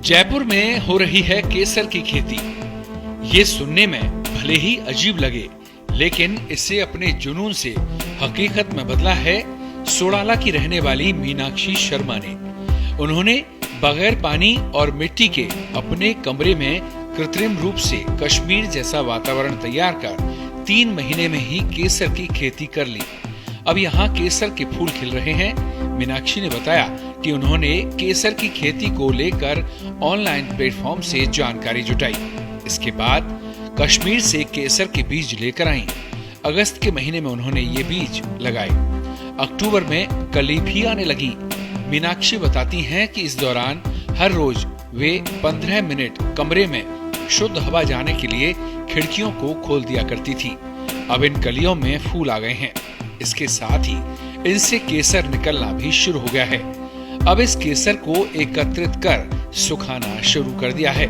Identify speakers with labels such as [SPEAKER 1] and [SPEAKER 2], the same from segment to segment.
[SPEAKER 1] जयपुर में हो रही है केसर की खेती। ये सुनने में भले ही अजीब लगे, लेकिन इसे अपने जुनून से हकीकत में बदला है सोडाला की रहने वाली मीनाक्षी शर्मा ने। उन्होंने बगैर पानी और मिट्टी के अपने कमरे में कृत्रिम रूप से कश्मीर जैसा वातावरण तैयार कर 3 महीने में ही केसर की खेती कर ली। अब यहाँ केसर के फूल खिल रहे हैं। मीनाक्षी ने बताया कि उन्होंने केसर की खेती को लेकर ऑनलाइन प्लेटफॉर्म से जानकारी जुटाई। इसके बाद कश्मीर से केसर के बीज लेकर आई। अगस्त के महीने में उन्होंने ये बीज लगाए। अक्टूबर में कली भी आने लगी। मीनाक्षी बताती हैं कि इस दौरान हर रोज वे 15 मिनट कमरे में शुद्ध हवा जाने के लिए खिड़कियों को खोल दिया करती थी। अब इन कलियों में फूल आ गए हैं। इसके साथ ही इनसे केसर निकलना भी शुरू हो गया है। अब इस केसर को एकत्रित कर सुखाना शुरू कर दिया है।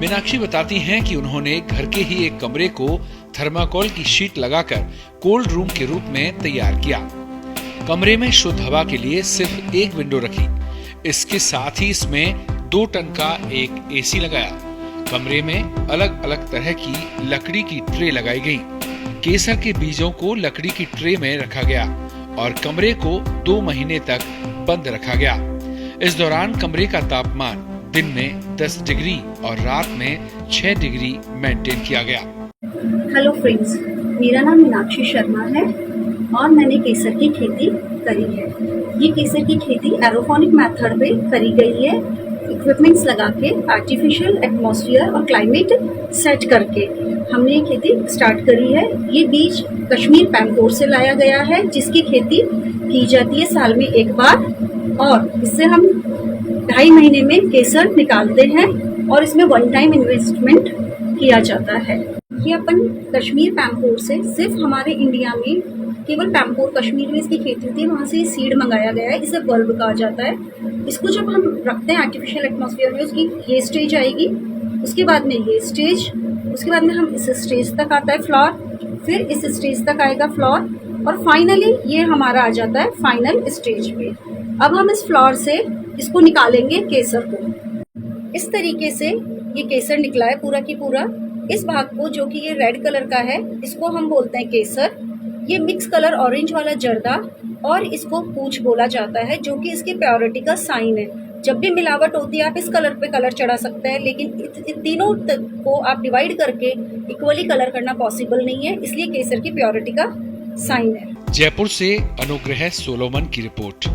[SPEAKER 1] मीनाक्षी बताती हैं कि उन्होंने घर के ही एक कमरे को थर्माकोल की शीट लगाकर कोल्ड रूम के रूप में तैयार किया। कमरे में शुद्ध हवा के लिए सिर्फ एक विंडो रखी। इसके साथ ही इसमें 2 टन का एक एसी लगाया। कमरे में अलग अलग तरह की लकड़ी की ट्रे लगाई गई। केसर के बीजों को लकड़ी की ट्रे में रखा गया और कमरे को 2 महीने तक बंद रखा गया। इस दौरान कमरे का तापमान दिन में 10 डिग्री और रात में 6 डिग्री मेंटेन किया गया।
[SPEAKER 2] हेलो फ्रेंड्स, मेरा नाम मीनाक्षी शर्मा है और मैंने केसर की खेती करी है। ये केसर की खेती एरोफोनिक मेथड पे करी गई है। इक्विपमेंट्स लगा के आर्टिफिशियल एटमॉस्फेयर और क्लाइमेट सेट करके हमने ये खेती स्टार्ट करी है। ये बीज कश्मीर पैमकोर से लाया गया है, जिसकी खेती की जाती है साल में एक बार, और इससे हम 2.5 महीने में केसर निकालते हैं और इसमें 1 टाइम इन्वेस्टमेंट किया जाता है। ये अपन कश्मीर पैमकोर से सिर्फ हमारे इंडिया में केवल पैमकोर कश्मीर में इसकी खेती होती है, वहाँ से सीड मंगाया गया है। इसे बल्ब कहा जाता है। इसको जब हम रखते हैं आर्टिफिशियल एटमॉस्फेयर में, उसकी ये स्टेज आएगी, उसके बाद में ये स्टेज, उसके बाद में हम इस स्टेज तक आता है फ्लावर, फिर इस स्टेज तक आएगा फ्लावर, और फाइनली ये हमारा आ जाता है फाइनल स्टेज पे। अब हम इस फ्लावर से इसको निकालेंगे केसर को। इस तरीके से ये केसर निकला है पूरा की पूरा। इस भाग को, जो कि ये रेड कलर का है, इसको हम बोलते हैं केसर। ये मिक्स कलर ऑरेंज वाला जर्दा, और इसको पूछ बोला जाता है, जो कि इसकी प्योरिटी का साइन है। जब भी मिलावट होती है आप इस कलर पे कलर चढ़ा सकते हैं, लेकिन इन तीनों को आप डिवाइड करके इक्वली कलर करना पॉसिबल नहीं है, इसलिए केसर की प्योरिटी का साइन है।
[SPEAKER 1] जयपुर से अनुग्रह सोलोमन की रिपोर्ट।